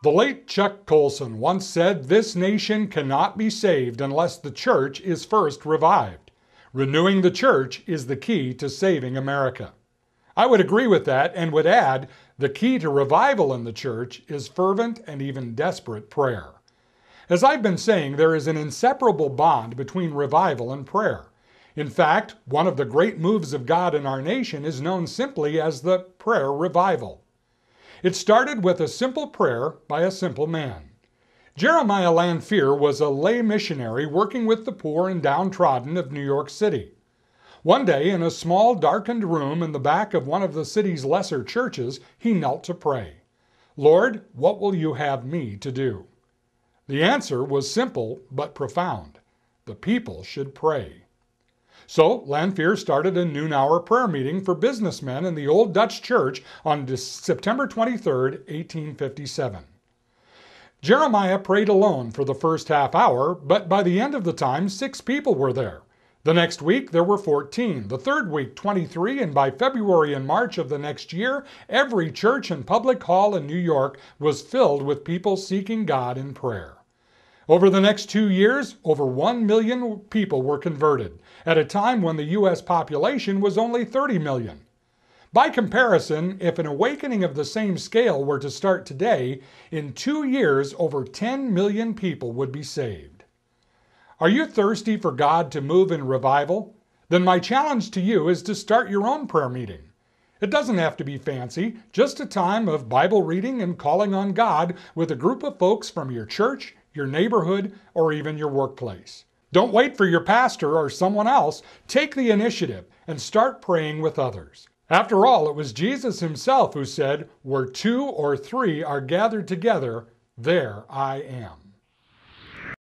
The late Chuck Colson once said, "This nation cannot be saved unless the church is first revived. Renewing the church is the key to saving America." I would agree with that and would add, the key to revival in the church is fervent and even desperate prayer. As I've been saying, there is an inseparable bond between revival and prayer. In fact, one of the great moves of God in our nation is known simply as the prayer revival. It started with a simple prayer by a simple man. Jeremiah Lanphier was a lay missionary working with the poor and downtrodden of New York City. One day, in a small darkened room in the back of one of the city's lesser churches, he knelt to pray. "Lord, what will you have me to do?" The answer was simple but profound. The people should pray. So Lanphier started a noon-hour prayer meeting for businessmen in the Old Dutch Church on September 23, 1857. Jeremiah prayed alone for the first half hour, but by the end of the time, 6 people were there. The next week, there were 14, the third week, 23, and by February and March of the next year, every church and public hall in New York was filled with people seeking God in prayer. Over the next 2 years, over 1 million people were converted, at a time when the U.S. population was only 30 million. By comparison, if an awakening of the same scale were to start today, in 2 years, over 10 million people would be saved. Are you thirsty for God to move in revival? Then my challenge to you is to start your own prayer meeting. It doesn't have to be fancy, just a time of Bible reading and calling on God with a group of folks from your church, your neighborhood, or even your workplace. Don't wait for your pastor or someone else. Take the initiative and start praying with others. After all, it was Jesus himself who said, "Where 2 or 3 are gathered together, there I am."